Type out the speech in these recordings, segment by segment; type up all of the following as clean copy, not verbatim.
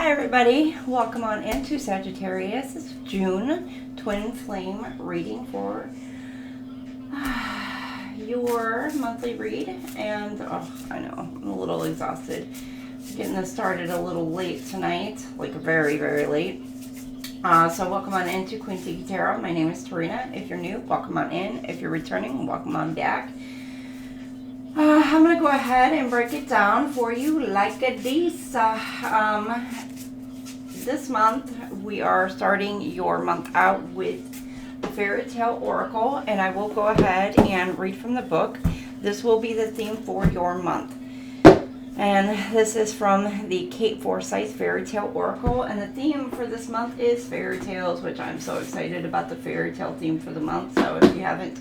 Hi everybody, welcome on into Sagittarius. It's June twin flame reading for your monthly read. And I know I'm a little exhausted. Getting this started a little late tonight, like very, very late. So welcome on into Queen Tiki Tarot. My name is Tarina. If you're new, welcome on in. If you're returning, welcome on back. I'm going to go ahead and break it down for you like this. This month, we are starting your month out with the Fairy Tale Oracle, and I will go ahead and read from the book. This will be the theme for your month. And this is from the Kate Forsyth Fairy Tale Oracle, and the theme for this month is fairy tales, which I'm so excited about the fairy tale theme for the month. So if you haven't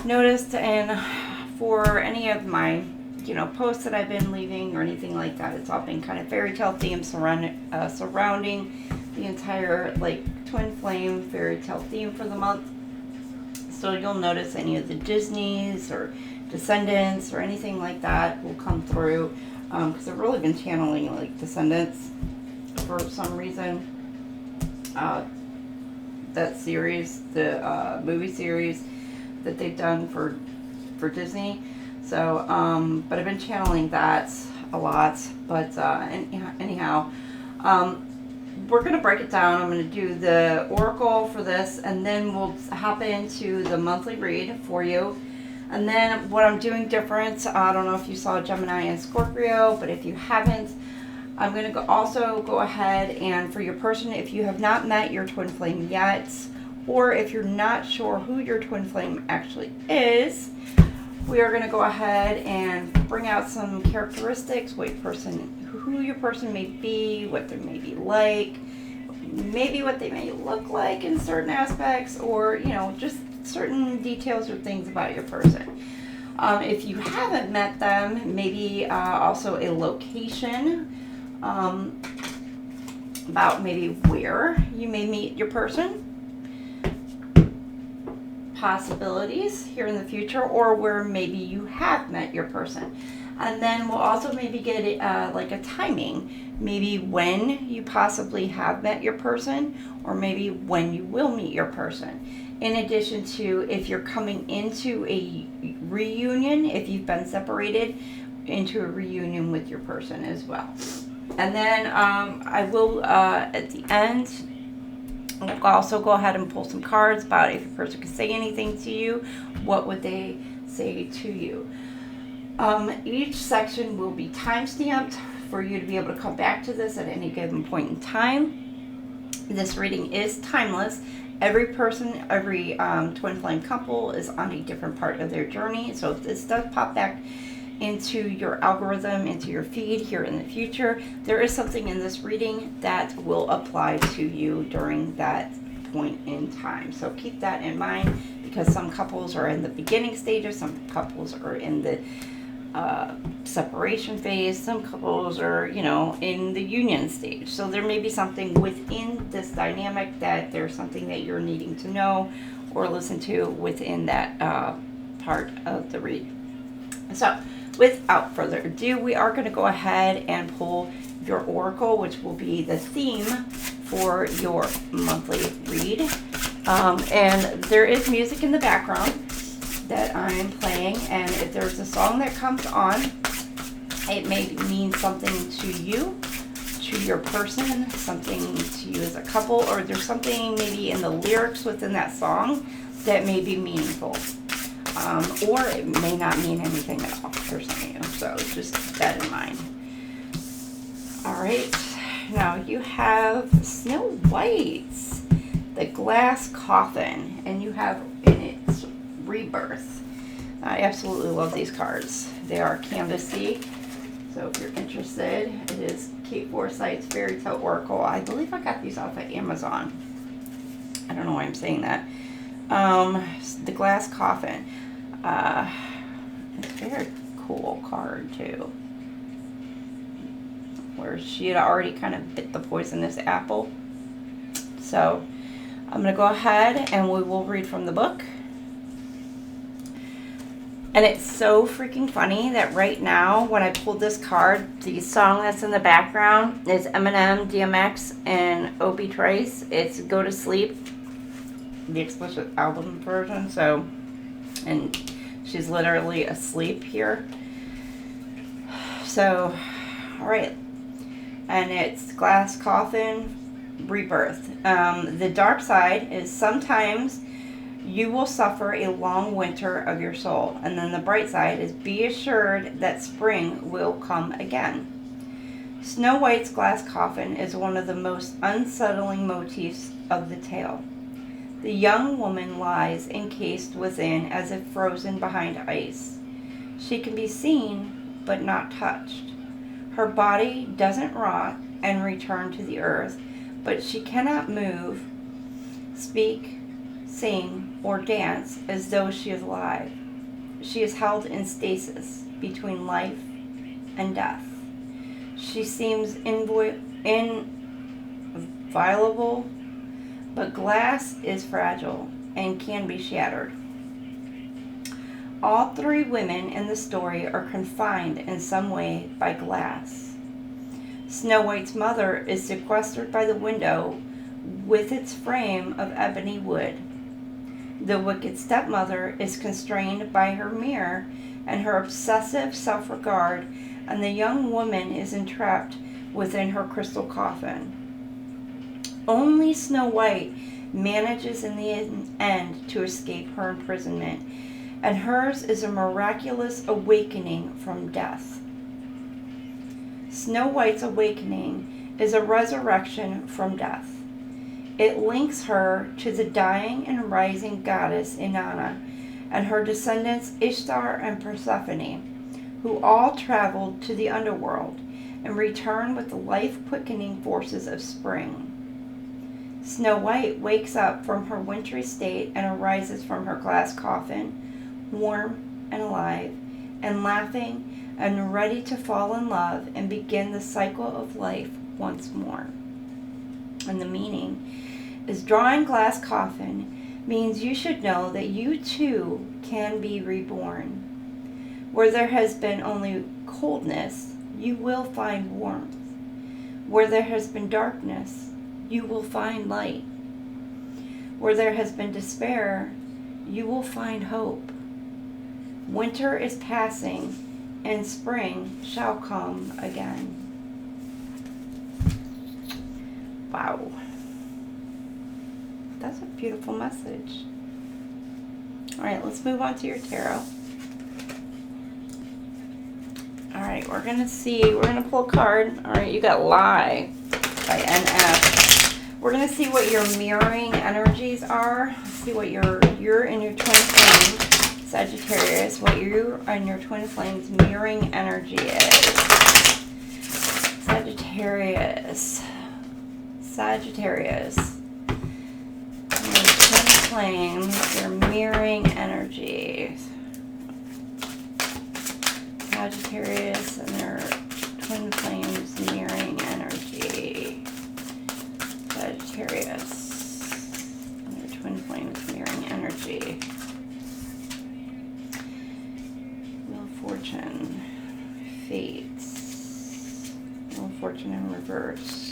noticed, and for any of my posts that I've been leaving or anything like that, it's all been kind of fairy tale themes surrounding the entire twin flame fairy tale theme for the month. So you'll notice any of the Disneys or Descendants or anything like that will come through, because I've really been channeling Descendants for some reason. That series, the movie series that they've done for Disney. So, but I've been channeling that a lot. But anyhow, we're going to break it down. I'm going to do the oracle for this, and then we'll hop into the monthly read for you. And then what I'm doing different, I don't know if you saw Gemini and Scorpio, but if you haven't, I'm going to also go ahead and for your person, if you have not met your twin flame yet, or if you're not sure who your twin flame actually is, we are going to go ahead and bring out some characteristics, who your person may be, what they may be like, maybe what they may look like in certain aspects, or, just certain details or things about your person. If you haven't met them, maybe also a location, about maybe where you may meet your person, possibilities here in the future, or where maybe you have met your person. And then we'll also maybe get a timing, maybe when you possibly have met your person, or maybe when you will meet your person. In addition to if you're coming into a reunion, if you've been separated, into a reunion with your person as well. And then I will, at the end, I'll also go ahead and pull some cards about if your person could say anything to you, what would they say to you. Each section will be time-stamped for you to be able to come back to this at any given point in time. This reading is timeless. Every person, every twin flame couple is on a different part of their journey. So if this does pop back into your algorithm, into your feed here in the future, there is something in this reading that will apply to you during that point in time. So keep that in mind, because some couples are in the beginning stages, some couples are in the separation phase, some couples are in the union stage. So there may be something within this dynamic that there's something that you're needing to know or listen to within that part of the read. So without further ado, we are going to go ahead and pull your oracle, which will be the theme for your monthly read. And there is music in the background that I'm playing, and if there's a song that comes on, it may mean something to you, to your person, something to you as a couple, or there's something maybe in the lyrics within that song that may be meaningful. Or it may not mean anything at all for some of you, so just keep that in mind. Alright, now you have Snow White's The Glass Coffin, and you have in its rebirth. I absolutely love these cards. They are canvassy, so if you're interested, it is Kate Forsyth's Fairy Tale Oracle. I believe I got these off of Amazon. I don't know why I'm saying that. The Glass Coffin. It's a very cool card too, where she had already kind of bit the poisonous apple. So I'm going to go ahead and we will read from the book. And it's so freaking funny that right now, when I pulled this card, the song that's in the background is Eminem, DMX, and Opie Trice. It's Go to Sleep, the explicit album version. So, and she's literally asleep here. So, all right. And it's Glass Coffin, Rebirth. The dark side is sometimes you will suffer a long winter of your soul. And then the bright side is be assured that spring will come again. Snow White's glass coffin is one of the most unsettling motifs of the tale. The young woman lies encased within as if frozen behind ice. She can be seen but not touched. Her body doesn't rot and return to the earth, but she cannot move, speak, sing, or dance as though she is alive. She is held in stasis between life and death. She seems inviolable, but glass is fragile and can be shattered. All three women in the story are confined in some way by glass. Snow White's mother is sequestered by the window with its frame of ebony wood. The wicked stepmother is constrained by her mirror and her obsessive self-regard, and the young woman is entrapped within her crystal coffin. Only Snow White manages in the end to escape her imprisonment, and hers is a miraculous awakening from death. Snow White's awakening is a resurrection from death. It links her to the dying and rising goddess Inanna and her descendants Ishtar and Persephone, who all traveled to the underworld and return with the life-quickening forces of spring. Snow White wakes up from her wintry state and arises from her glass coffin, warm and alive, and laughing and ready to fall in love and begin the cycle of life once more. And the meaning is drawing glass coffin means you should know that you too can be reborn. Where there has been only coldness, you will find warmth. Where there has been darkness, you will find light. Where there has been despair, you will find hope. Winter is passing, and spring shall come again. Wow. That's a beautiful message. All right, let's move on to your tarot. All right, we're going to pull a card. All right, you got Lie by NF. We're going to see what your mirroring energies are. Let's see what you're in your twin flame, Sagittarius, what you and your twin flame's mirroring energy is. Sagittarius. Your twin flames, your mirroring energies. Sagittarius and their twin flames mirroring energy. Sagittarius and their twin flames mirroring energy. Wheel of Fortune. Fates. Wheel of Fortune in reverse.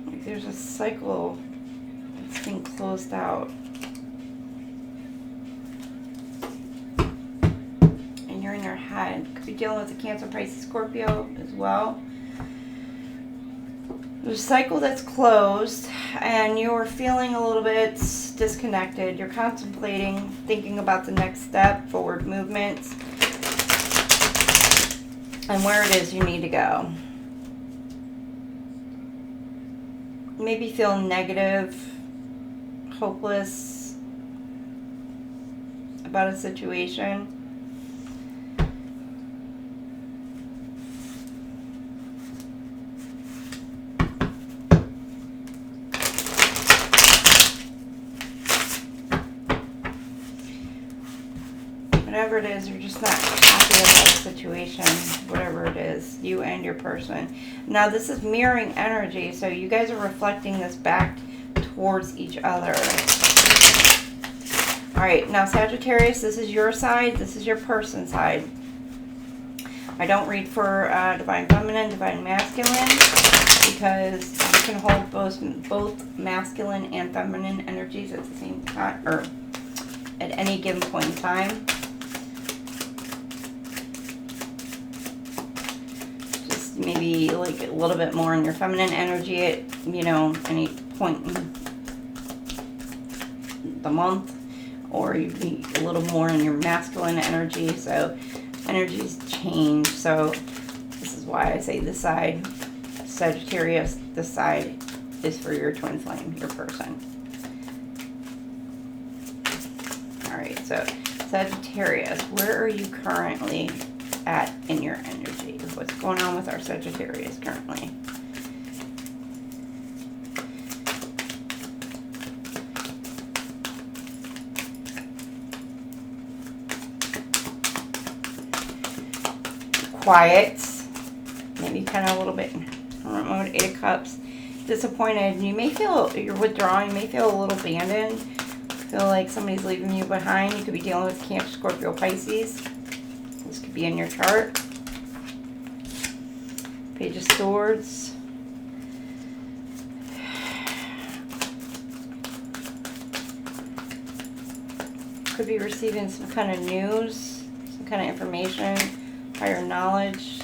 Like there's a cycle that's being closed out. You're in your head. Could be dealing with a Cancer, Pisces, Scorpio as well. There's a cycle that's closed and you're feeling a little bit disconnected. You're contemplating, thinking about the next step, forward movements, and where it is you need to go. Maybe feeling negative, hopeless about a situation. Whatever it is, you're just not happy about the situation, whatever it is, you and your person. Now, this is mirroring energy, so you guys are reflecting this back towards each other. All right, now Sagittarius, this is your side. This is your person's side. I don't read for divine feminine, divine masculine, because you can hold both masculine and feminine energies at the same time, or at any given point in time. Just maybe like a little bit more in your feminine energy at, you know, any point in the month, or you'd be a little more in your masculine energy. So energies change. So this is why I say this side, Sagittarius, this side is for your twin flame, your person. All right, so Sagittarius, where are you currently at in your energy? What's going on with our Sagittarius currently? Quiet, maybe kind of a little bit Hermit mode, 8 of Cups, disappointed. You may feel you're withdrawing, you may feel a little abandoned, feel like somebody's leaving you behind. You could be dealing with Cancer, Scorpio, Pisces. This could be in your chart. Page of Swords. Could be receiving some kind of news, some kind of information, higher knowledge.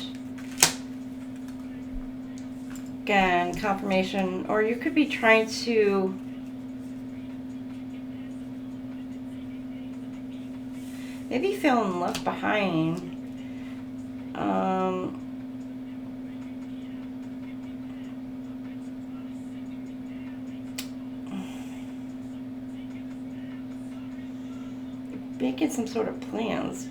Again, confirmation, or you could be trying to maybe feeling left behind. Making some sort of plans.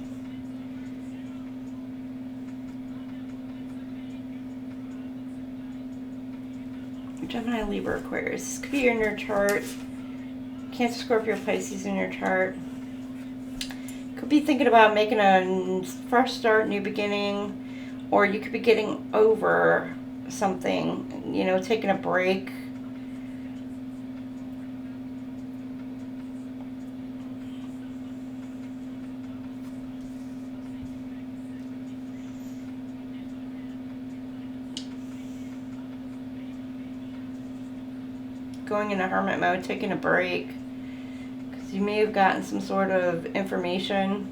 Gemini, Libra, Aquarius. This could be in your chart. Cancer, Scorpio, Pisces in your chart. Could be thinking about making a fresh start, new beginning, or you could be getting over something, you know, taking a break. Going into hermit mode, taking a break, because you may have gotten some sort of information,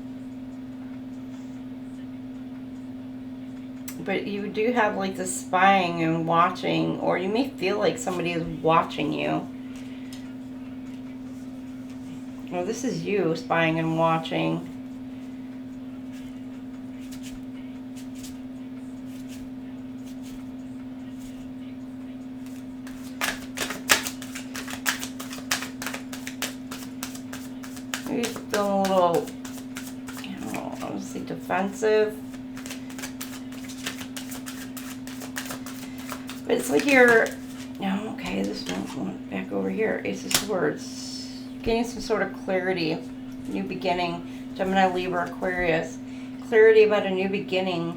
but you do have like the spying and watching, or you may feel like somebody is watching you. Well, this is you spying and watching. Maybe feeling a little, you know, obviously defensive. But it's like you're, no, okay, this one back over here. Ace of Swords. Getting some sort of clarity, new beginning. Gemini, Libra, Aquarius. Clarity about a new beginning.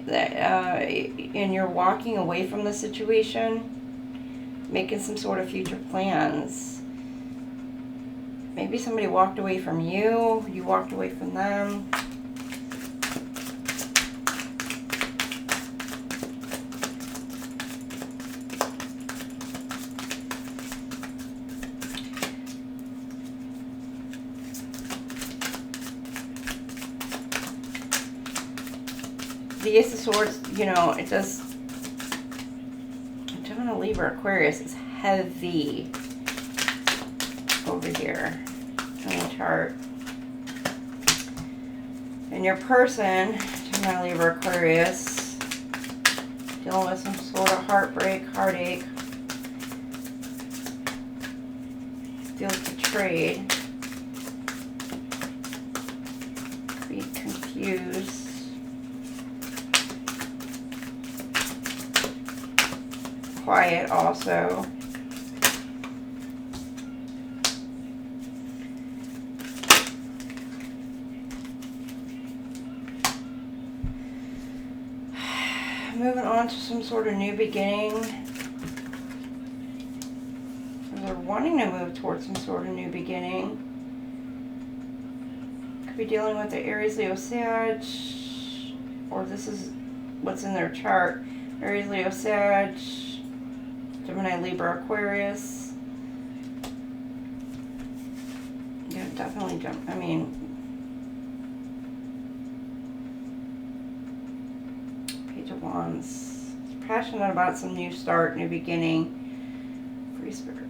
That, and you're walking away from the situation, making some sort of future plans. Maybe somebody walked away from you, you walked away from them. The Ace of Swords, you know, it does, Gemini, Libra, Aquarius is heavy over here in the chart. And your person, Gemini, Libra, Aquarius, dealing with some sort of heartbreak, heartache, feels betrayed, be confused. Quiet also. Moving on to some sort of new beginning. They're wanting to move towards some sort of new beginning. be dealing with the Aries, Leo, Sag, or this is what's in their chart. Aries, Leo, Sag, Gemini, Libra, Aquarius. Yeah, definitely Page of Wands. Passionate about some new start, new beginning. Free spirit.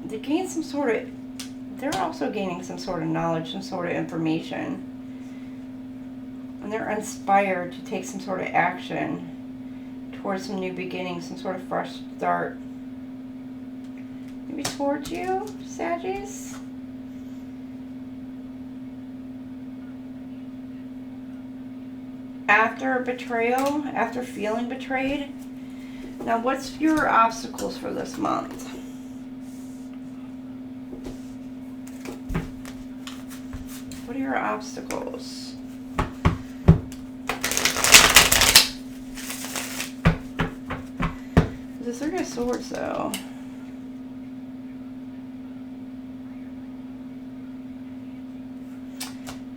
They gain some sort of, they're also gaining some sort of knowledge, some sort of information. And they're inspired to take some sort of action towards some new beginning, some sort of fresh start. Maybe towards you, Saggies? After a betrayal, after feeling betrayed. Now, what's your obstacles for this month? What are your obstacles? The Three of Swords, though.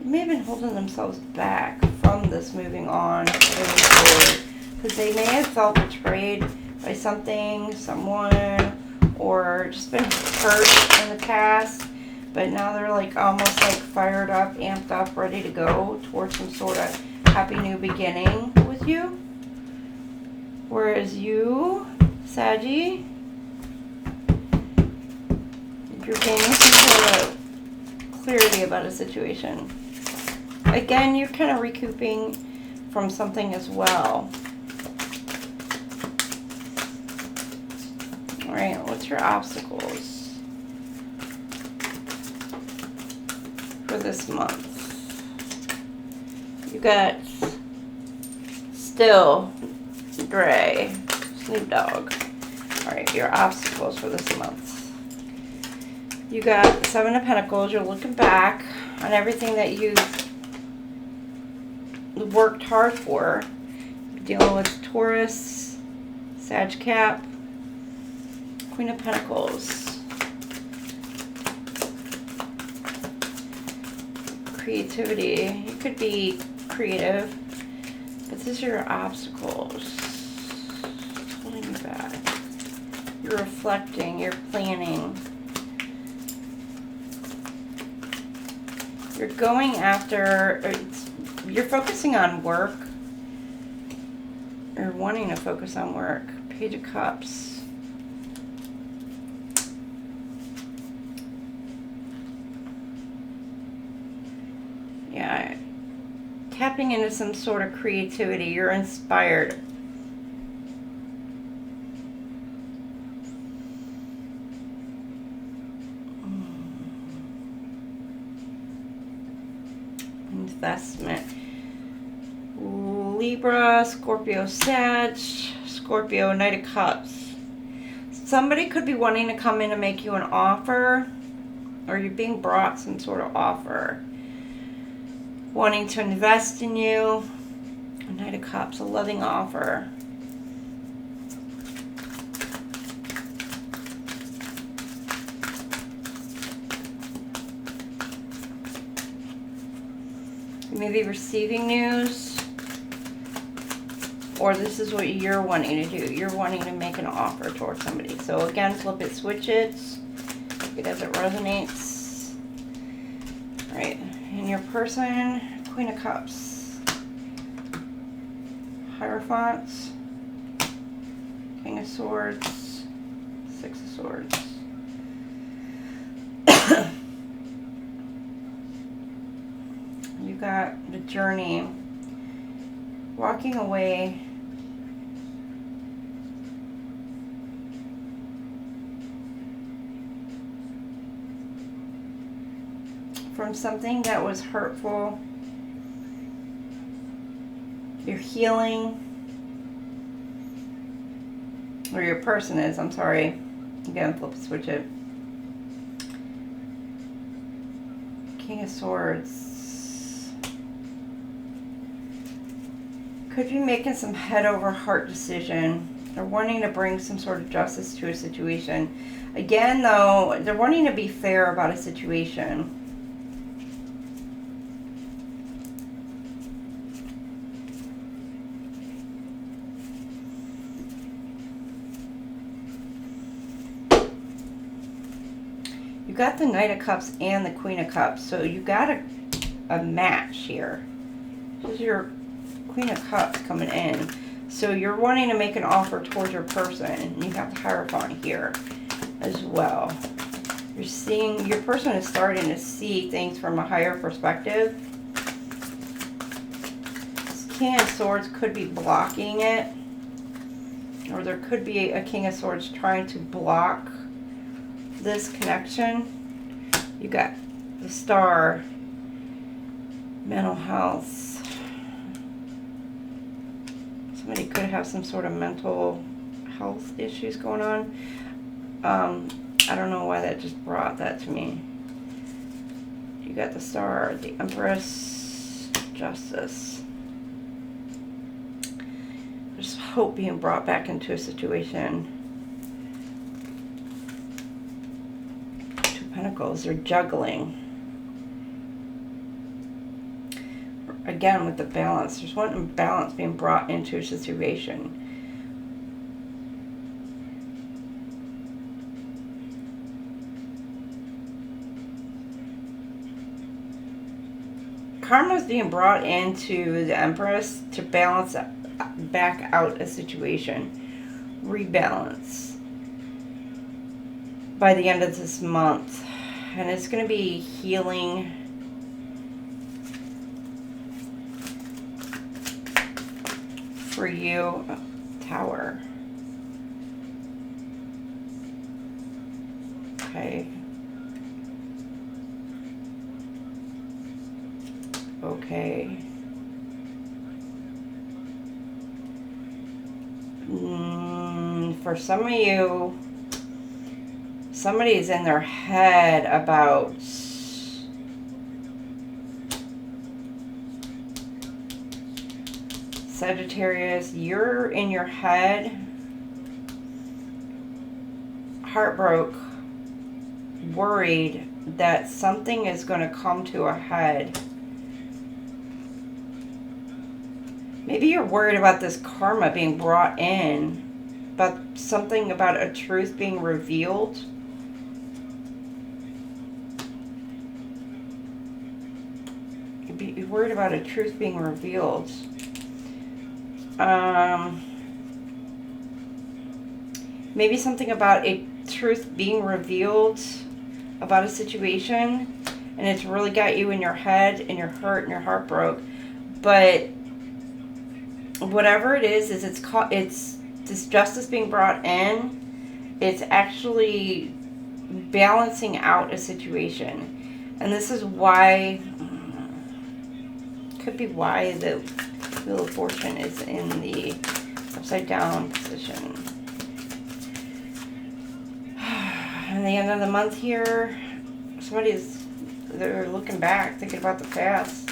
They may have been holding themselves back from this moving on, moving forward, because they may have felt betrayed by something, someone, or just been hurt in the past, but now they're like almost like fired up, amped up, ready to go towards some sort of happy new beginning with you. Whereas you, Saggy, you're gaining some sort of clarity about a situation. Again, you're kind of recouping from something as well. All right, what's your obstacles for this month? You got Still, Gray, Snoop Dogg. All right, your obstacles for this month. You got Seven of Pentacles. You're looking back on everything that you've worked hard for. You're dealing with Taurus, Sag Cap, Queen of Pentacles. Creativity. You could be creative, but these are your obstacles. It's holding you back. You're reflecting, you're planning. You're going after, you're focusing on work, or wanting to focus on work. Page of Cups. Yeah, tapping into some sort of creativity. You're inspired. Investment. Libra, Scorpio, Sag, Scorpio, Knight of Cups. Somebody could be wanting to come in and make you an offer, or you're being brought some sort of offer. Wanting to invest in you. A Knight of Cups, a loving offer. You may be receiving news, or this is what you're wanting to do. You're wanting to make an offer towards somebody. So again, flip it, switch it. Take it as it resonates. All right, and your person, Queen of Cups, Hierophant, King of Swords, Six of Swords. You got the Journey, walking away from something that was hurtful. You're healing, or your person is, I'm sorry. Again, flip, switch it. King of Swords. Could be making some head over heart decision. They're wanting to bring some sort of justice to a situation. Again, though, they're wanting to be fair about a situation. got the Knight of Cups and the Queen of Cups, so you got a match here. This is your Queen of Cups coming in. So you're wanting to make an offer towards your person, and you have the Hierophant here as well. You're seeing, your person is starting to see things from a higher perspective. This King of Swords could be blocking it, or there could be a King of Swords trying to block this connection. You got the Star, mental health. Somebody could have some sort of mental health issues going on. I don't know why that just brought that to me. You got the Star, the Empress, Justice. There's hope being brought back into a situation. Two Pentacles, they're juggling. Again, with the balance, there's one imbalance being brought into a situation. Karma is being brought into the Empress to balance back out a situation. Rebalance by the end of this month. And it's going to be healing. For you, Tower. Okay. Okay. For some of you, somebody's in their head about Sagittarius, you're in your head, heartbroken, worried that something is going to come to a head. Maybe you're worried about this karma being brought in, but something about a truth being revealed. You're worried about a truth being revealed. Maybe something about a truth being revealed about a situation, and it's really got you in your head, and you're hurt, and your heart broke. But whatever it is it's this justice being brought in. It's actually balancing out a situation, and this is why, could be why the Wheel of Fortune is in the upside down position. And the end of the month here, they're looking back, thinking about the past.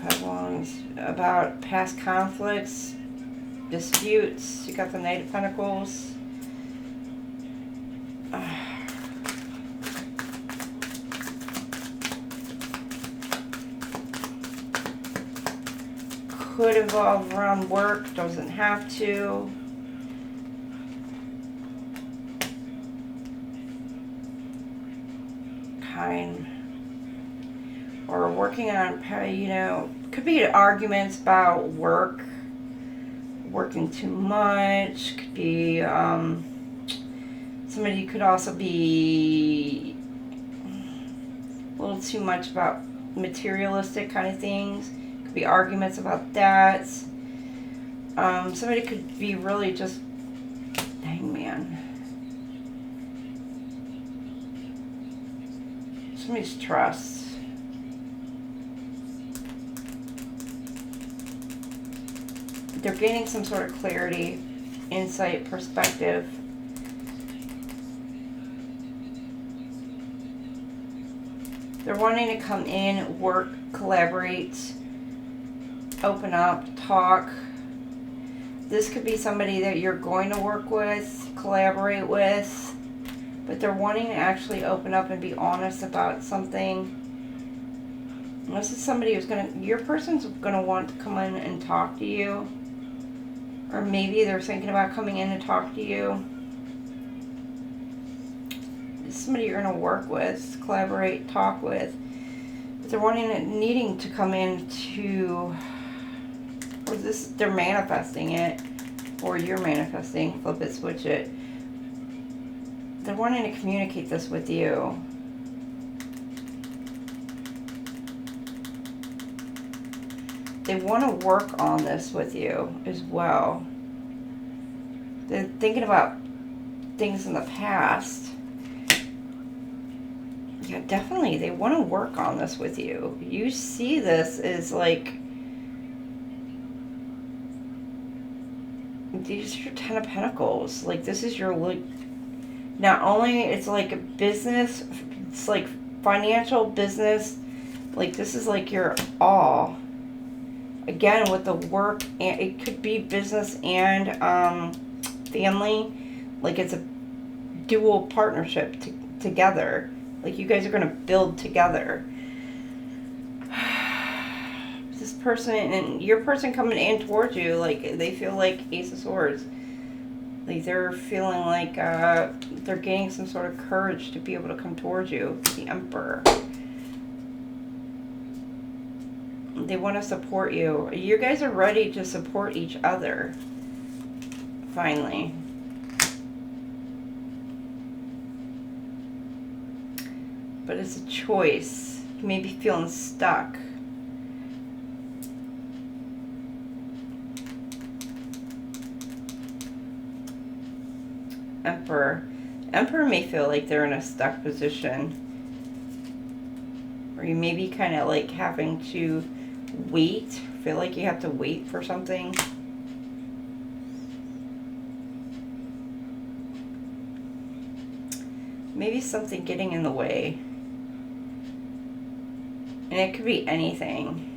Five Wands, about past conflicts, disputes. You got the Knight of Pentacles. Could involve around work, doesn't have to. Kind. Or working on, could be arguments about work, working too much. Could be, somebody could also be a little too much about materialistic kind of things. Be arguments about that. Somebody could be really just Hangman. Somebody's trust. They're gaining some sort of clarity, insight, perspective. They're wanting to come in, work, collaborate, open up, talk. This could be somebody that you're going to work with, collaborate with, but they're wanting to actually open up and be honest about something. This is somebody who's your person's going to want to come in and talk to you, Or maybe they're thinking about coming in to talk to you. It's somebody you're going to work with, collaborate, talk with. But they're needing to come in to, or they're manifesting it, or you're manifesting, flip it, switch it. They're wanting to communicate this with you. They want to work on this with you as well. They're thinking about things in the past. Yeah, definitely. They want to work on this with you. You see this as like, these are your Ten of Pentacles. Like, this is your, like, not only it's like a business, it's like financial business. Like, this is like your all. Again, with the work, and it could be business and family. Like, it's a dual partnership together. Like, you guys are going to build together. This person and your person coming in towards you, like, they feel like Ace of Swords. Like, they're feeling like they're gaining some sort of courage to be able to come towards you. The Emperor. They want to support you. You guys are ready to support each other. Finally. But it's a choice. You may be feeling stuck. Emperor. Emperor may feel like they're in a stuck position. Or you may be kind of like having to wait. Feel like you have to wait for something. Maybe something getting in the way. And it could be anything.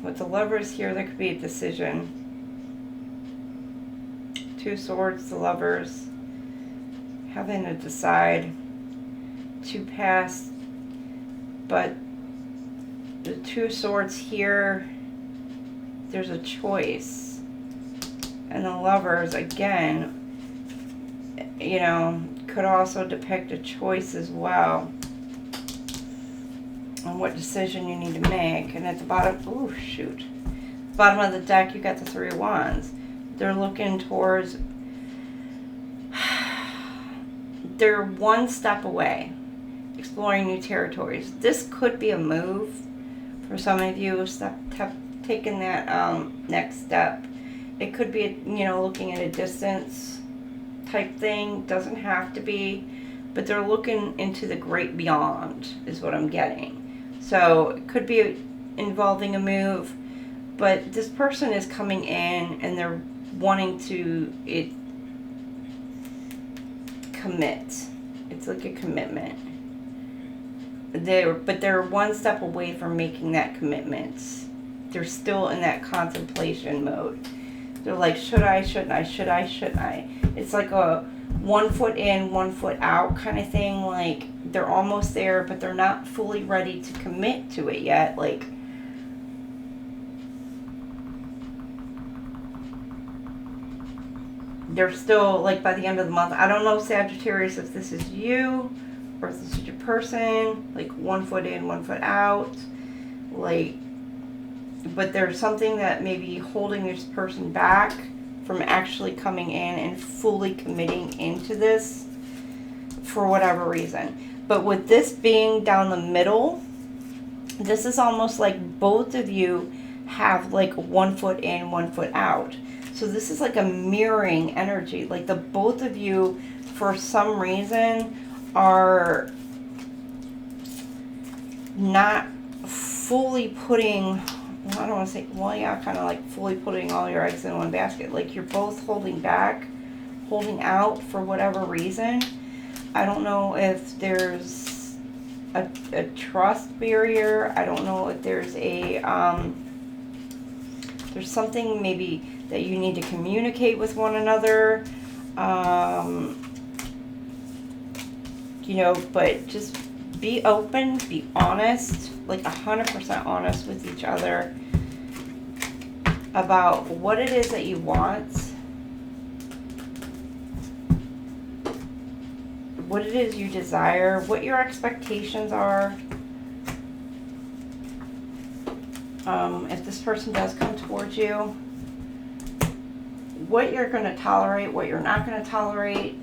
With the Lovers here, there could be a decision. Two Swords, the Lovers. Having to decide to pass. But the Two Swords here, there's a choice. And the Lovers, again, you know, could also depict a choice as well on what decision you need to make. And at the bottom, oh shoot, bottom of the deck, you got the Three of Wands. They're looking towards, they're one step away, exploring new territories. This could be a move for some of you, taking that next step. It could be, you know, looking at a distance type thing. Doesn't have to be, but they're looking into the great beyond is what I'm getting. So it could be involving a move, but this person is coming in and they're wanting to commit. It's like a commitment. But they're one step away from making that commitment. They're still in that contemplation mode. They're like, should I, shouldn't I, should I, shouldn't I? It's like a 1 foot in, 1 foot out kind of thing. Like, they're almost there, but they're not fully ready to commit to it yet. Like, they're still, like, by the end of the month. I don't know, Sagittarius, if this is you or if this is your person. Like, 1 foot in, 1 foot out. Like, but there's something that may be holding this person back from actually coming in and fully committing into this for whatever reason. But with this being down the middle, this is almost like both of you have like 1 foot in, 1 foot out. So this is like a mirroring energy. Like the both of you, for some reason, are not fully putting, I don't want to say, well, yeah, kind of like fully putting all your eggs in one basket. Like you're both holding back, holding out for whatever reason. I don't know if there's a trust barrier. I don't know if there's there's something maybe that you need to communicate with one another. You know, but just be open, be honest, like 100% honest with each other about what it is that you want, what it is you desire, what your expectations are. If this person does come towards you, what you're going to tolerate, what you're not going to tolerate.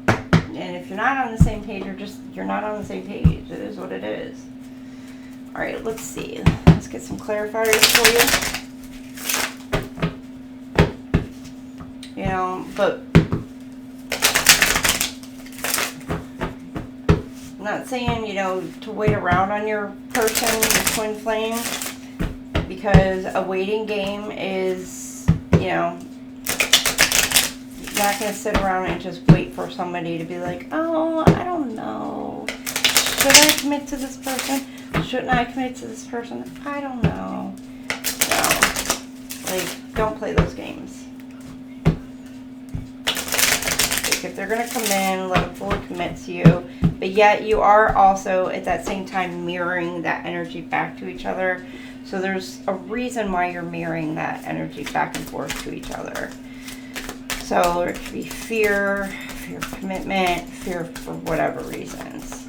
And if you're not on the same page, you're not on the same page. It is what it is. All right, let's see. Let's get some clarifiers for you. You know, but I'm not saying, you know, to wait around on your person, your twin flame, because a waiting game is, you know, you're not going to sit around and just wait for somebody to be like, oh, I don't know. Should I commit to this person? Shouldn't I commit to this person? I don't know. No. Like, don't play those games. Like, if they're going to come in, let them fully commit to you. But yet you are also at that same time mirroring that energy back to each other. So there's a reason why you're mirroring that energy back and forth to each other. So it could be fear of commitment, fear for whatever reasons.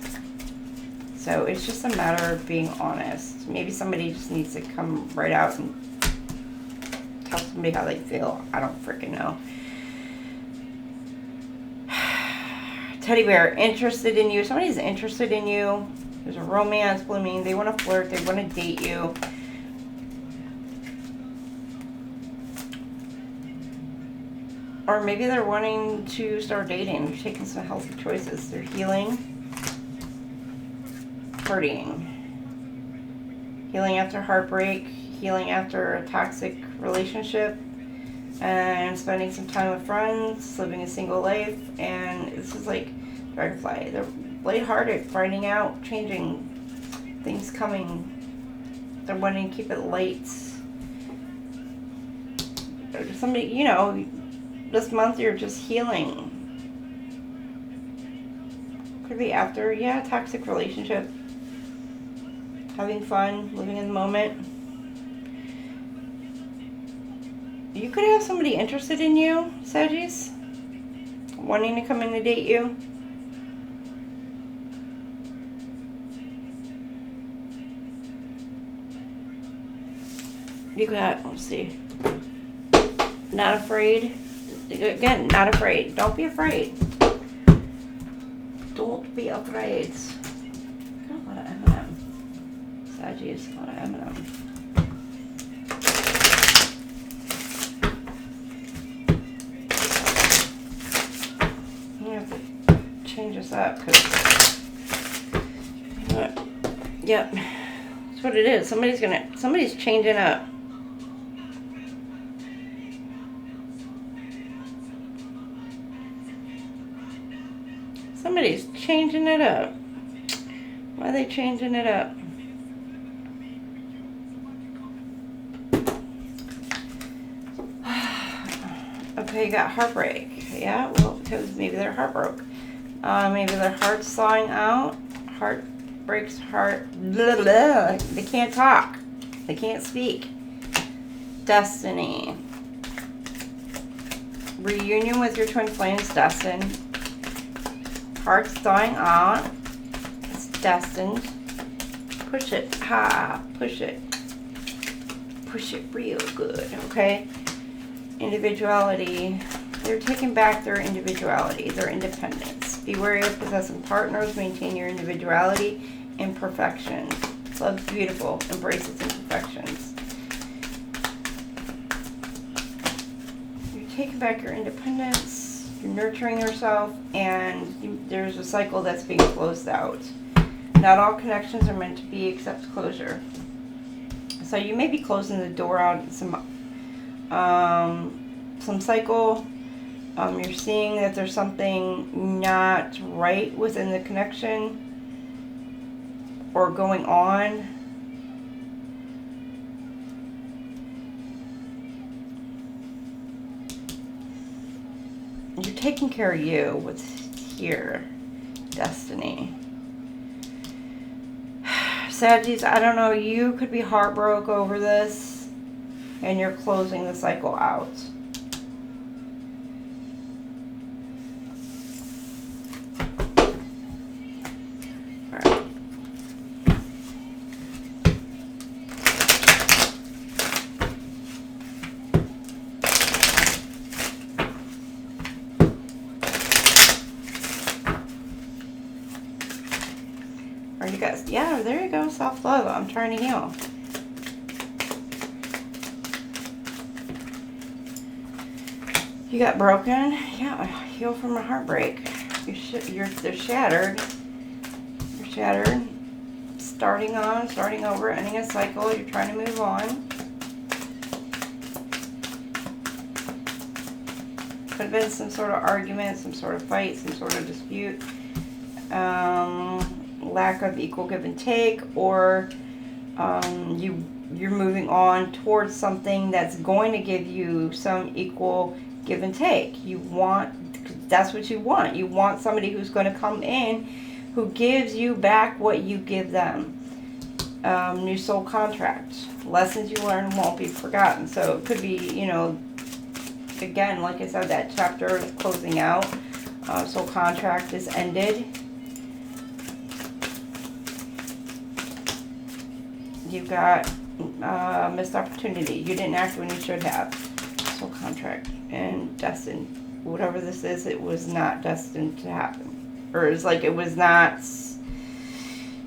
So it's just a matter of being honest. Maybe somebody just needs to come right out and tell somebody how they feel. I don't freaking know. Teddy bear, interested in you. Somebody's interested in you. There's a romance blooming. They want to flirt. They want to date you. Or maybe they're wanting to start dating. They're taking some healthy choices. They're healing. Hurting. Healing after heartbreak. Healing after a toxic relationship. And spending some time with friends, living a single life, and this is like Dragonfly. They're lighthearted, finding out, changing, things coming. They're wanting to keep it light. Somebody, you know, this month you're just healing. Could be after, yeah, toxic relationship. Having fun, living in the moment. You could have somebody interested in you, Saggies, wanting to come in to date you. You got, let's see, not afraid. Again, not afraid. Don't be afraid. Don't be afraid. Got a lot of M&M. Saggies, a lot of M&M. Change this up because you know what? Yep, that's what it is. Somebody's changing up. Somebody's changing it up. Why are they changing it up? Okay, you got heartbreak. Yeah, well, because maybe they're heartbroken. Maybe their heart's thawing out. Heart breaks heart. Blah, blah. They can't talk. They can't speak. Destiny. Reunion with your twin flames, destined. Heart's thawing out. It's destined. Push it. Ha. Push it. Push it real good, okay? Individuality. They're taking back their individuality, their independence. Be wary of possessing partners. Maintain your individuality. Imperfections. Love's beautiful. Embrace its imperfections. You're taking back your independence. You're nurturing yourself. And there's a cycle that's being closed out. Not all connections are meant to be except closure. So you may be closing the door out some cycle. You're seeing that there's something not right within the connection or going on. You're taking care of you. What's here? destiny. Sagittarius, I don't know, you could be heartbroken over this, and you're closing the cycle out. Or you guys, yeah, there you go, self-love. I'm trying to heal. You got broken? Yeah, heal from a heartbreak. They're shattered. You're shattered. Starting over, ending a cycle. You're trying to move on. Could have been some sort of argument, some sort of fight, some sort of dispute. Lack of equal give and take, or you're moving on towards something that's going to give you some equal give and take. That's what you want. You want somebody who's going to come in who gives you back what you give them. New soul contract. Lessons you learn won't be forgotten. So it could be, you know, again, like I said, that chapter is closing out. Soul contract is ended. You've got missed opportunity. You didn't act when you should have. Soul contract and destined. Whatever this is, it was not destined to happen. Or it's like it was not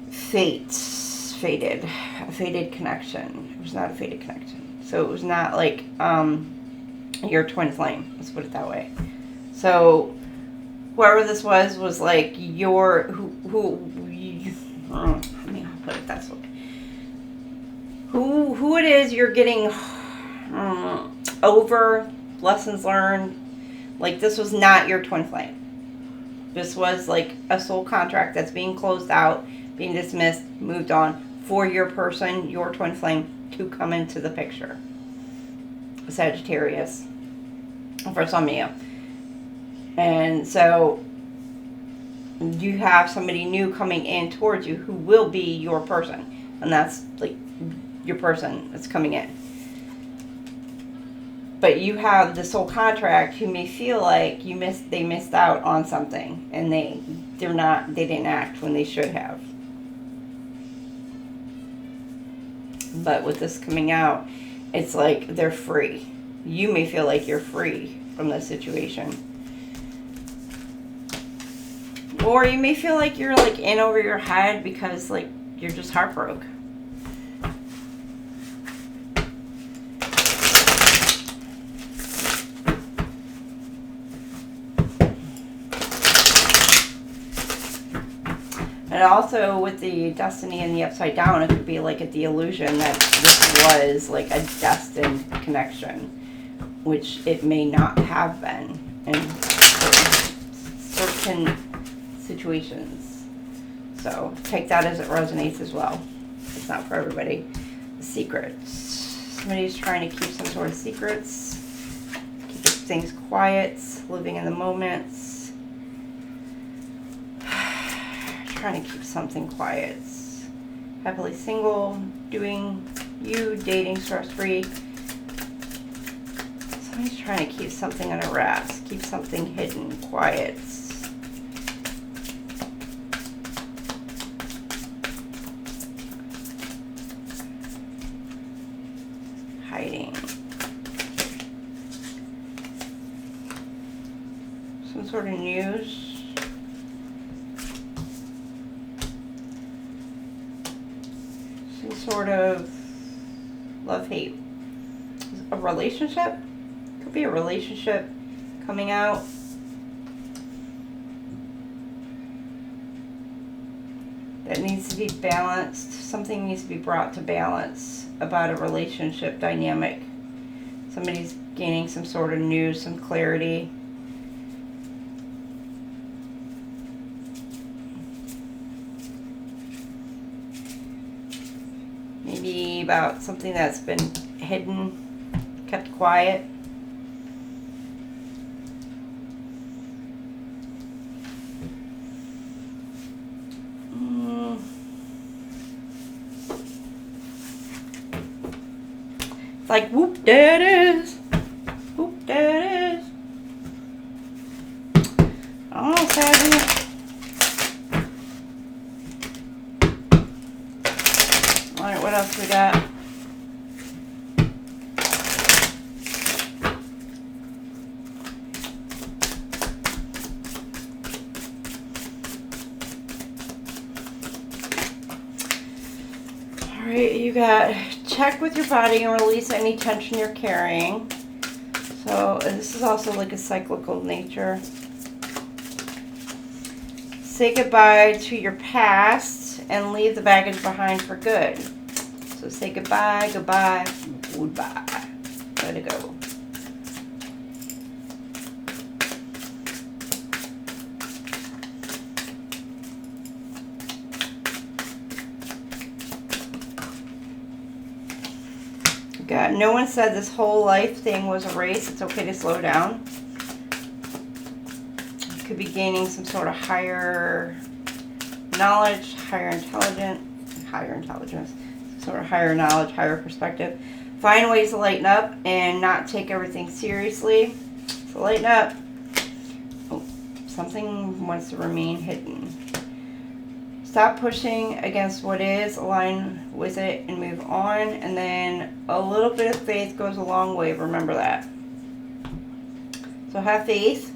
fated. A fated connection. It was not a fated connection. So it was not like your twin flame. Let's put it that way. So whoever this was like your let me put it this way. Who it is you're getting over, lessons learned. Like this was not your twin flame. This was like a soul contract that's being closed out, being dismissed, moved on for your person, your twin flame to come into the picture. Sagittarius, for some of you. And so you have somebody new coming in towards you who will be your person. And that's like your person that's coming in. But you have the soul contract who may feel like they missed out on something and they didn't act when they should have. But with this coming out, it's like they're free. You may feel like you're free from this situation. Or you may feel like you're like in over your head because like you're just heartbroken. And also with the destiny and the upside down, it could be like the illusion that this was like a destined connection, which it may not have been in certain situations. So take that as it resonates as well. It's not for everybody. Secrets. Somebody's trying to keep some sort of secrets, keep things quiet, living in the moments. Trying to keep something quiet. Happily single, doing you, dating, stress-free. Somebody's trying to keep something under wraps, keep something hidden, quiet. Hiding. Some sort of news. Sort of love-hate. A relationship? Could be a relationship coming out. That needs to be balanced. Something needs to be brought to balance about a relationship dynamic. Somebody's gaining some sort of news, some clarity. Maybe about something that's been hidden, kept quiet. Like, whoop, there it is. Whoop, there it is. Oh, Saggy. Alright, what else we got? Alright, you got check with your body and release any tension you're carrying. So this is also like a cyclical nature. Say goodbye to your past and leave the baggage behind for good. So say goodbye, goodbye, goodbye. Let it go. God, no one said this whole life thing was a race. It's okay to slow down. You could be gaining some sort of higher knowledge, higher intelligence, sort of higher knowledge, higher perspective. Find ways to lighten up and not take everything seriously. So lighten up. Oh, something wants to remain hidden. Stop pushing against what is, align with it and move on. And then a little bit of faith goes a long way. Remember that. So have faith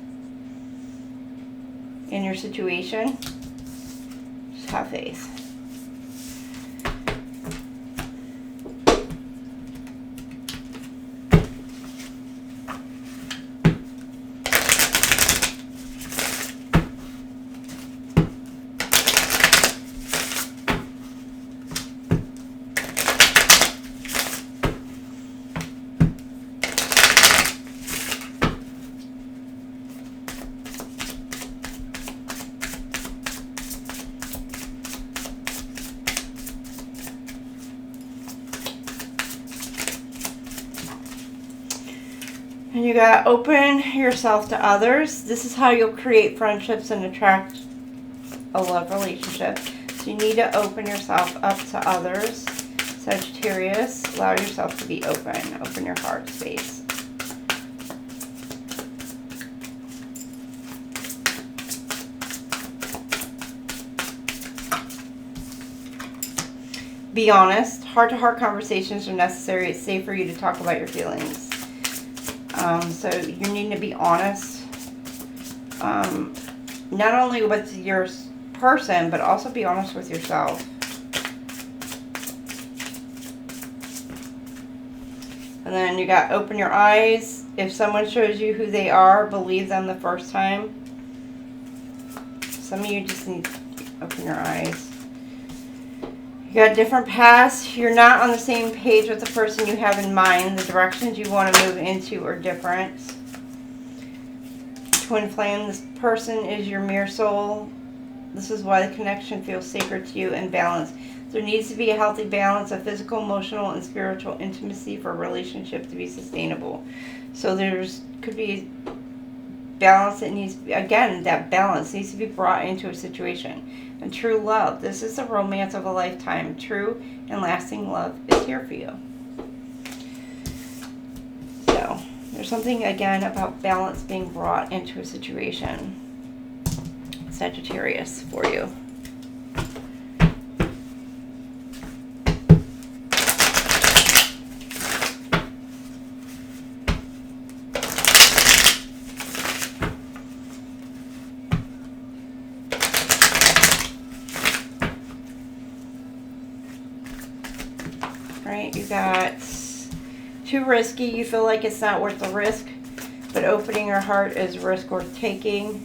in your situation. Just have faith. And you got open yourself to others. This is how you'll create friendships and attract a love relationship. So you need to open yourself up to others. Sagittarius, allow yourself to be open. Open your heart space. Be honest. Heart-to-heart conversations are necessary. It's safe for you to talk about your feelings. So you need to be honest, not only with your person, but also be honest with yourself. And then you got open your eyes. If someone shows you who they are, believe them the first time. Some of you just need to open your eyes. You got different paths. You're not on the same page with the person you have in mind. The directions you want to move into are different. Twinflame, this person is your mirror soul. This is why the connection feels sacred to you and balanced. There needs to be a healthy balance of physical, emotional, and spiritual intimacy for a relationship to be sustainable. So could be balance that needs, again, that balance needs to be brought into a situation. And true love, this is the romance of a lifetime. True and lasting love is here for you. So there's something, again, about balance being brought into a situation. Sagittarius for you. Right, you got too risky. You feel like it's not worth the risk, but opening your heart is risk worth taking.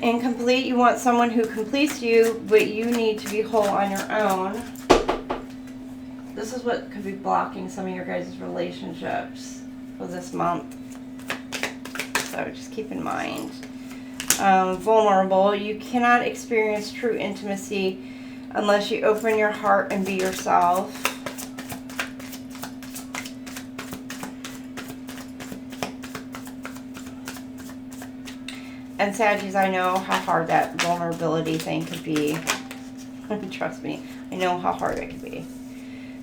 Incomplete, you want someone who completes you, but you need to be whole on your own. This is what could be blocking some of your guys' relationships for this month. So just keep in mind. Vulnerable, you cannot experience true intimacy unless you open your heart and be yourself. And Saggies, I know how hard that vulnerability thing could be. Trust me, I know how hard it could be.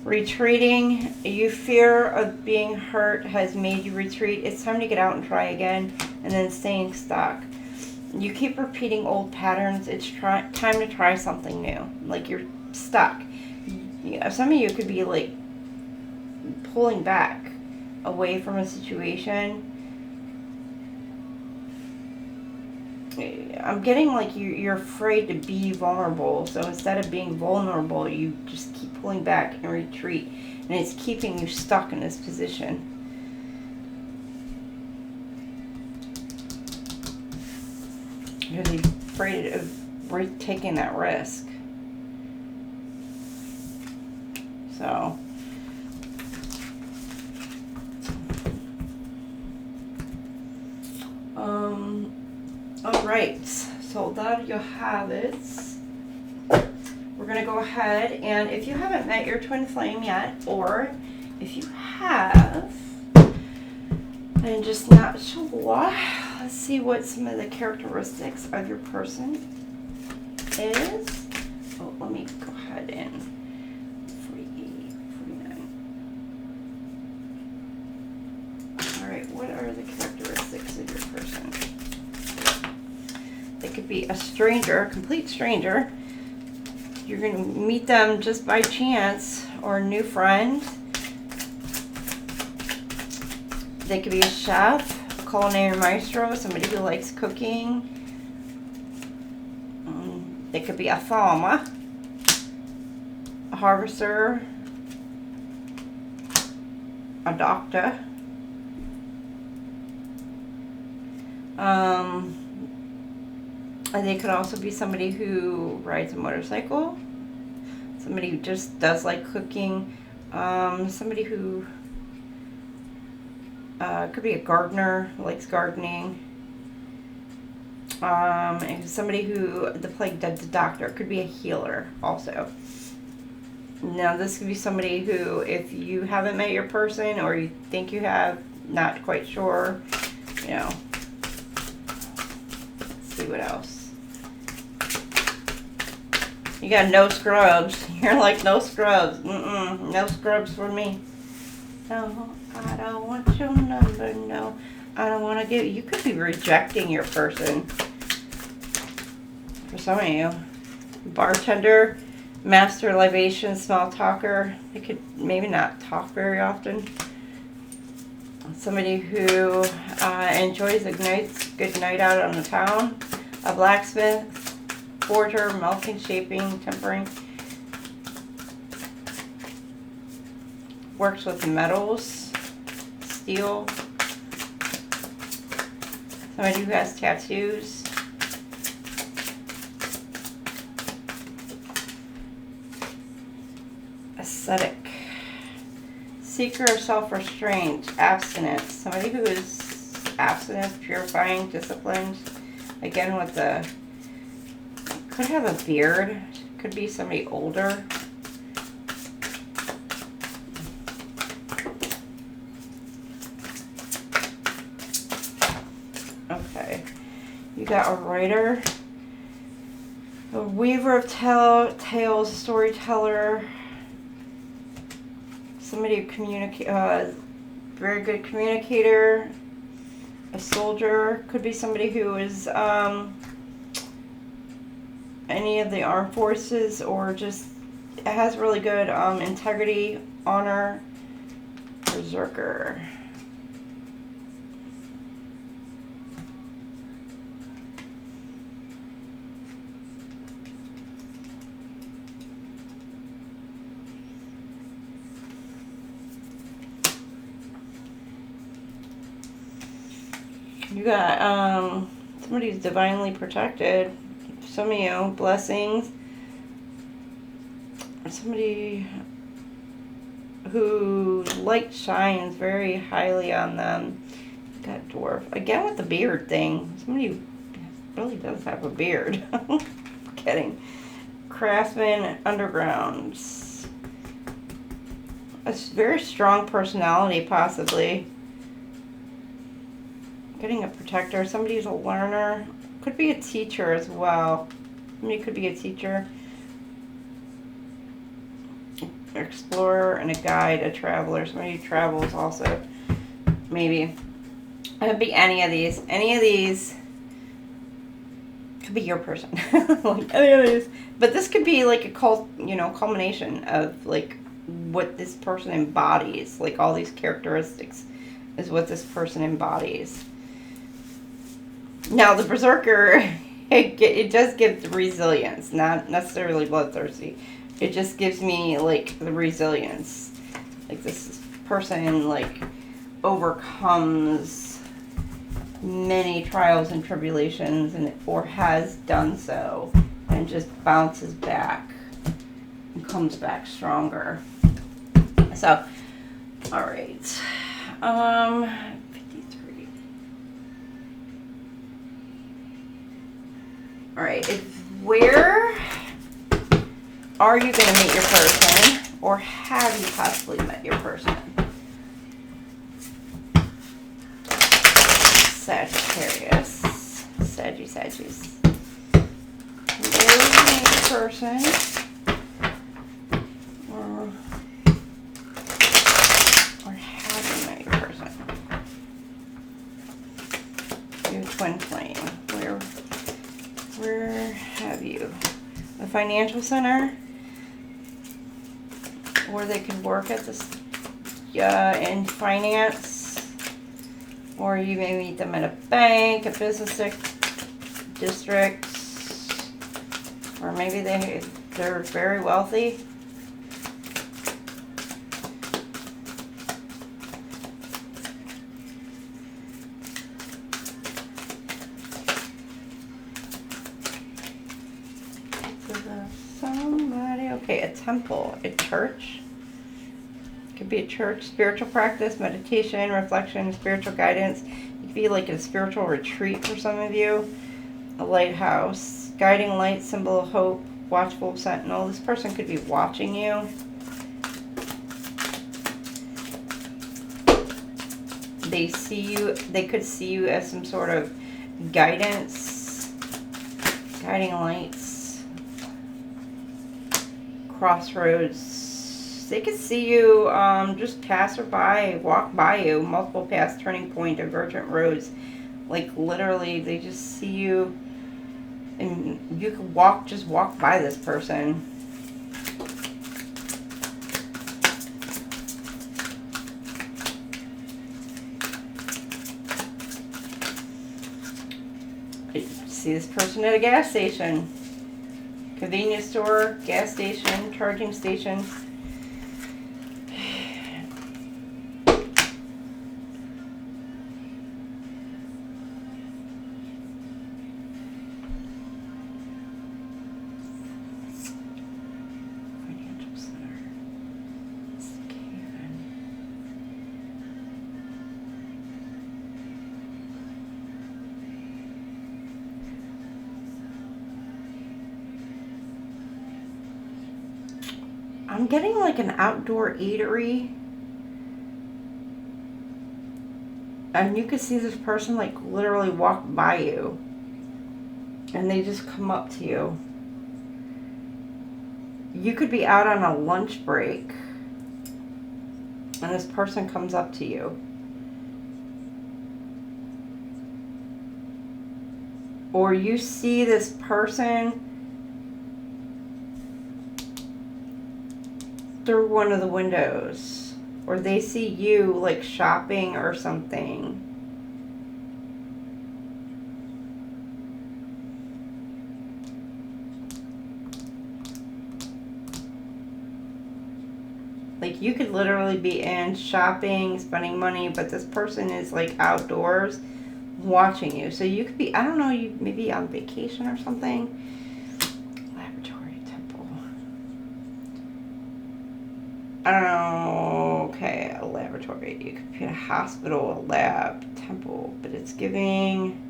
Retreating, you fear of being hurt has made you retreat. It's time to get out and try again, and then staying stuck. You keep repeating old patterns. It's time to try something new. Like you're stuck. Some of you could be like pulling back away from a situation. I'm getting like you're afraid to be vulnerable. So instead of being vulnerable, you just keep pulling back and retreat. And it's keeping you stuck in this position. You're afraid of taking that risk. So, all right, so there you have it. We're going to go ahead, and if you haven't met your twin flame yet, or if you have, and just not sure, let's see what some of the characteristics of your person is. Oh, let me go ahead and 48, 49. All right, what are the characteristics of your person? They could be a stranger, a complete stranger. You're going to meet them just by chance, or a new friend. They could be a chef, a culinary maestro, somebody who likes cooking. They could be a farmer, a harvester, a doctor. And they could also be somebody who rides a motorcycle, somebody who just does like cooking, somebody who could be a gardener, likes gardening, and somebody who, the doctor, could be a healer also. Now this could be somebody who, if you haven't met your person, or you think you have, not quite sure, you know, let's see what else. You got no scrubs. You're like, no scrubs. No scrubs for me. No, I don't want your number. No, I don't want to give. You could be rejecting your person. For some of you. Bartender, master libation, small talker. They could maybe not talk very often. Somebody who enjoys a good night out on the town. A blacksmith. Forger, melting, shaping, tempering. Works with metals, steel. Somebody who has tattoos. Ascetic. Seeker of self-restraint, abstinence. Somebody who is abstinent, purifying, disciplined. Again with the... Could have a beard. Could be somebody older. Okay. You got a writer. A weaver of tales, storyteller. Somebody who communicate, very good communicator. A soldier. Could be somebody who is... any of the armed forces, or just has really good integrity, honor. Berserker. You got somebody who's divinely protected. Some of you, blessings. Somebody who light shines very highly on them. Got dwarf. Again with the beard thing. Somebody who really does have a beard. Kidding. Craftsman, underground. A very strong personality, possibly. Getting a protector. Somebody who's a learner. Could be a teacher as well. Somebody could be a teacher. explorer and a guide, a traveler. Somebody who travels also. Maybe. It could be any of these. Any of these could be your person. Like any of these. But this could be like a culmination of like what this person embodies. Like all these characteristics is what this person embodies. Now the berserker, it does give the resilience, not necessarily bloodthirsty. It just gives me like the resilience. Like this person like overcomes many trials and tribulations or has done so and just bounces back and comes back stronger. So, all right. 53. All right. Where are you going to meet your person, or have you possibly met your person? Sagittarius. Saggies. Where are you going to meet your person? Or have you met your person? Your twin flame. Where have you? A financial center, or they could work at this in finance, or you may meet them at a bank, a business district, or maybe they're very wealthy. Okay, a temple, a church. It could be a church, spiritual practice, meditation, reflection, spiritual guidance. It could be like a spiritual retreat for some of you. A lighthouse, guiding light, symbol of hope, watchful sentinel. This person could be watching you. They see you, they could see you as some sort of guidance, guiding lights. Crossroads. They could see you just pass or by, walk by you, multiple paths, turning point, divergent roads. Like literally, they just see you, and you could just walk by this person. I see this person at a gas station. Convenience store, gas station, charging station. Financial center. I'm getting like an outdoor eatery. And you could see this person like literally walk by you. And they just come up to you. You could be out on a lunch break. And this person comes up to you. Or you see this person through one of the windows, or they see you like shopping or something. Like you could literally be in shopping, spending money, but this person is like outdoors watching you. So you could be, I don't know, you maybe on vacation or something. I don't know. Okay, a laboratory. You could be a hospital, a lab, temple, but it's giving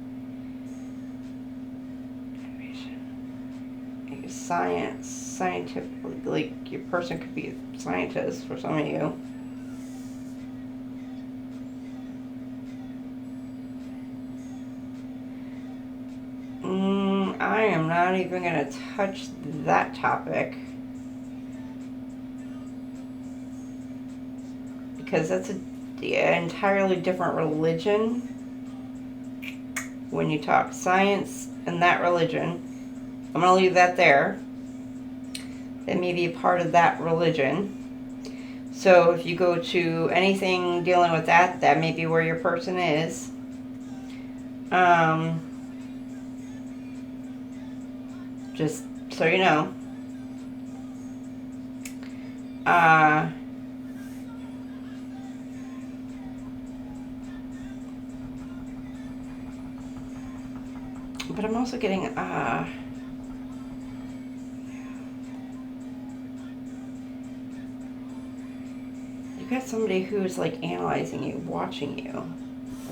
like science, scientific. Like your person could be a scientist for some of you. I am not even going to touch that topic. because that's an entirely different religion. When you talk science and that religion, I'm going to leave that there. That may be a part of that religion. So if you go to anything dealing with that, that may be where your person is. Just so you know. But I'm also getting, you got somebody who's like analyzing you, watching you,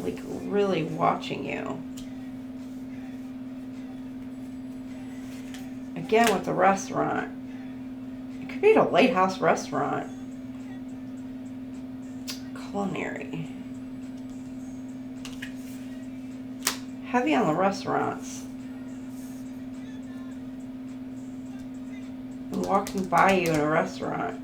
like really watching you. Again with the restaurant. It could be at a lighthouse restaurant. Culinary. Heavy on the restaurants. I'm walking by you in a restaurant.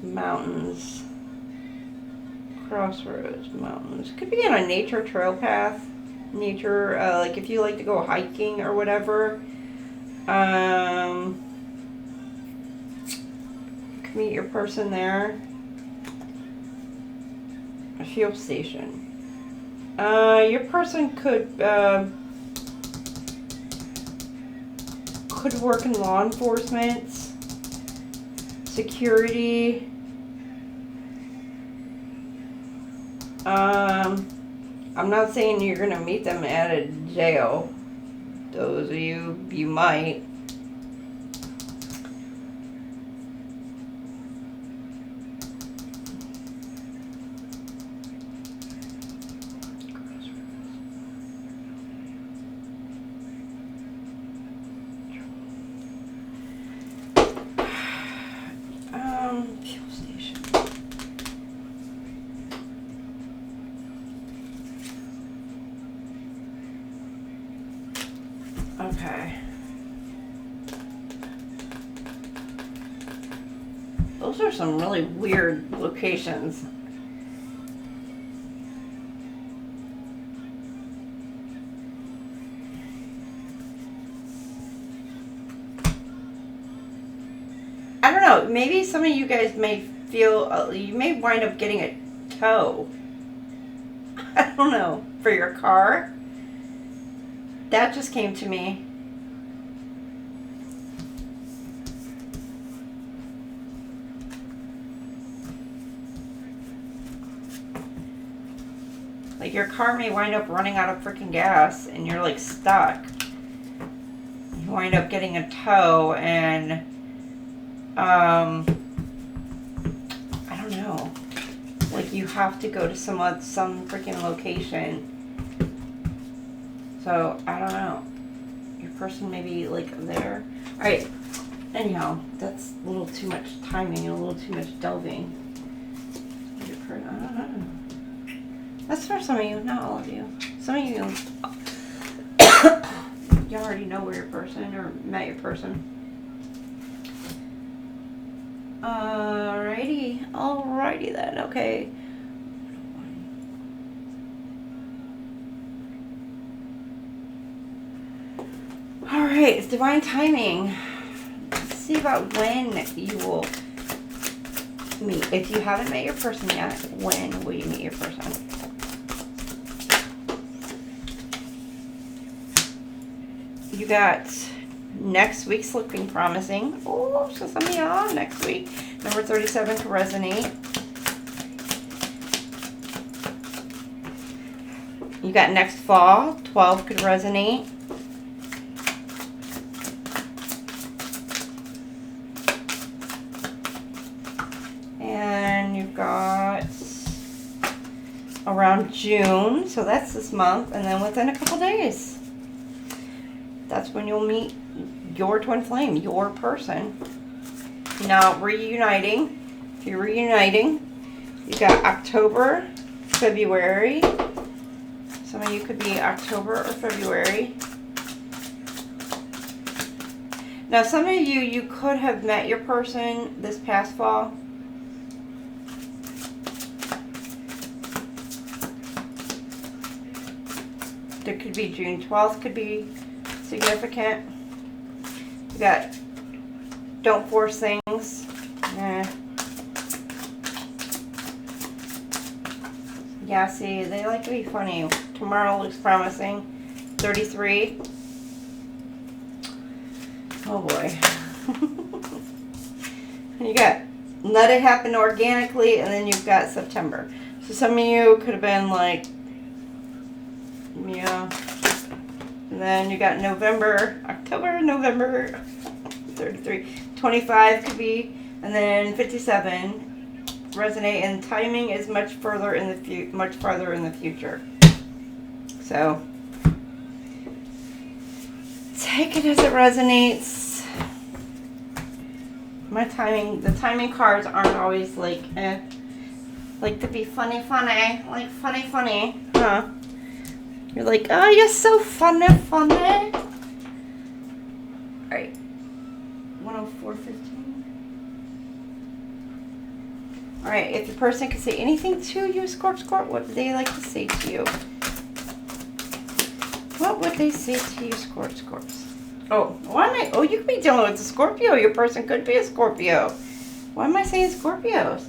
Mountains. Crossroads, mountains. Could be on a nature trail path. Nature, like if you like to go hiking or whatever. Could meet your person there. A fuel station. Your person could work in law enforcement, security. I'm not saying you're going to meet them at a jail. Those of you, you might. Fuel station. Okay. Those are some really weird locations. I don't know. Maybe some of you guys may feel, you may wind up getting a tow. I don't know. For your car. That just came to me. Like your car may wind up running out of freaking gas and you're like stuck. You wind up getting a tow and I don't know. Like you have to go to some freaking location. So, I don't know. Your person may be, like, there. Alright. Anyhow, that's a little too much timing and a little too much delving. Your person, I don't know. That's for some of you, not all of you. Some of you, you already know where your person, or met your person. Alrighty then, okay. Alright, it's divine timing. Let's see about when you will meet. If you haven't met your person yet, when will you meet your person? You got next week's looking promising. Oh, so some of y'all next week. Number 37 could resonate. You got next fall. 12 could resonate. And you've got around June. So that's this month. And then within a couple days. That's when you'll meet your twin flame, your person. Now, reuniting. If you're reuniting, You got October, February. Some of you could be October or February. Now, some of you could have met your person this past fall. There could be June 12th, could be significant. You got don't force things. Yeah, see, they like to be funny. Tomorrow looks promising. 33. Oh boy. You got let it happen organically, and then you've got September. So some of you could have been like, yeah. And then you got November, October, November, 33. 25 could be, and then 57. Resonate, and timing is much farther in the future. So take it as it resonates. The timing cards aren't always like like to be funny, like funny, huh? You're like, oh, you're so funny. All right, 104.15. All right, if the person could say anything to you, Scorp, what would they like to say to you? What would they say to you, Scorps? Oh, why am I? Oh, you could be dealing with a Scorpio. Your person could be a Scorpio. Why am I saying Scorpios?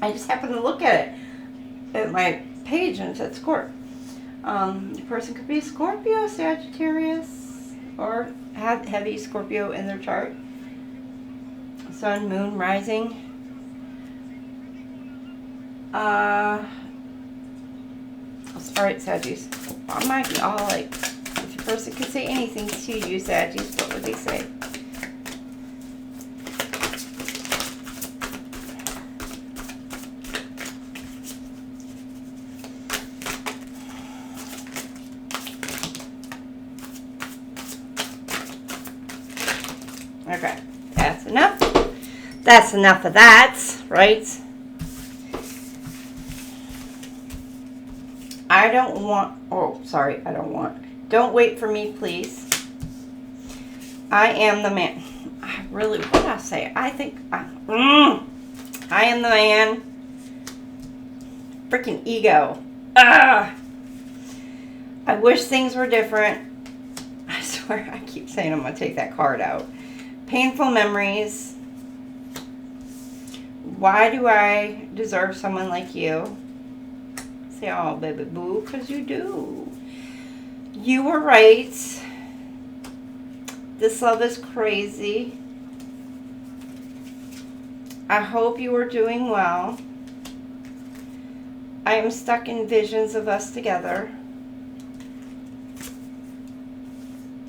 I just happened to look at it at my page and it said Scorp. Your person could be a Scorpio, Sagittarius, or have heavy Scorpio in their chart. Sun, moon, rising. Alright, Saggies. I might be all like, if your person could say anything to you, Saggies, what would they say? Okay, that's enough. That's enough of that, right? Don't wait for me, please. I am the man. What did I say? I think, I am the man. Freaking ego. I wish things were different. I swear, I keep saying I'm going to take that card out. Painful memories. Why do I deserve someone like you? Say, oh, baby boo, because you do. You were right. This love is crazy. I hope you are doing well. I am stuck in visions of us together.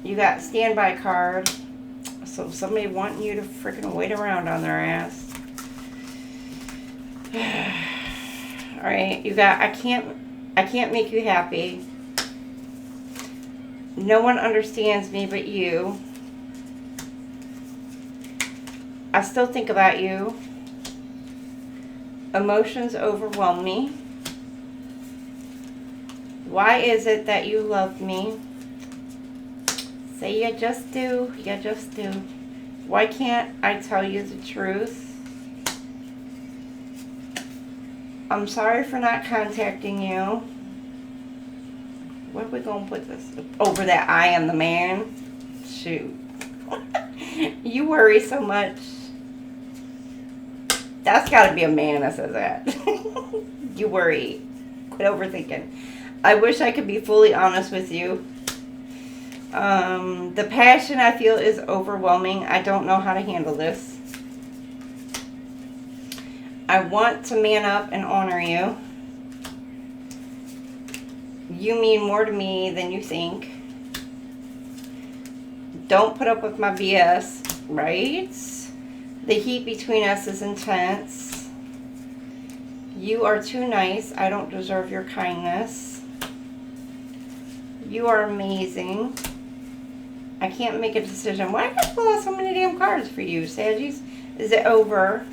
You got standby card. So somebody wanting you to freaking wait around on their ass. Alright, you got I can't make you happy. No one understands me but you. I still think about you. Emotions overwhelm me. Why is it that you love me? Say you just do. You just do. Why can't I tell you the truth? I'm sorry for not contacting you. Where are we going to put this? Over that I am the man? Shoot. You worry so much. That's got to be a man that says that. You worry. Quit overthinking. I wish I could be fully honest with you. The passion I feel is overwhelming. I don't know how to handle this. I want to man up and honor you. You mean more to me than you think. Don't put up with my BS, right? The heat between us is intense. You are too nice. I don't deserve your kindness. You are amazing. I can't make a decision. Why did I pull out so many damn cards for you, Saggies? Is it over?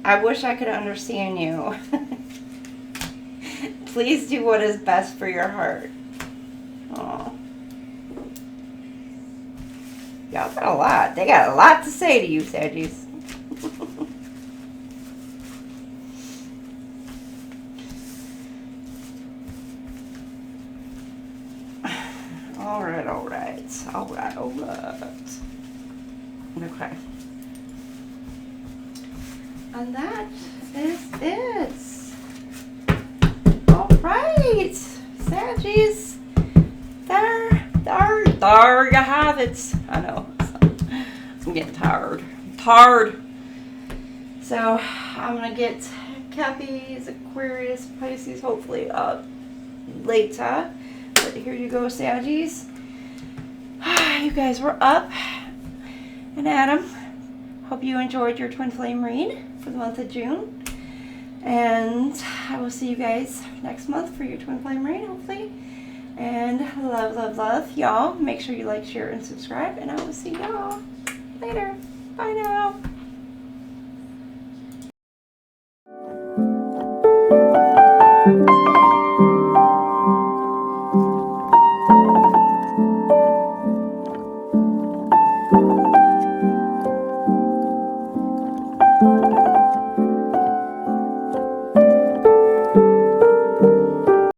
I wish I could understand you. Please do what is best for your heart. Oh. Y'all got a lot. They got a lot to say to you, Saggies. All right. Okay. And that is it. All right, Saggies. There you have it. I know. I'm getting tired. So I'm gonna get Capricorn, Aquarius, Pisces, hopefully up later. But here you go, Saggies. You guys were up and Adam. Hope you enjoyed your twin flame read for the month of June. And I will see you guys next month for your twin flame read, hopefully. And love, y'all. Make sure you like, share, and subscribe. And I will see y'all later. Bye now.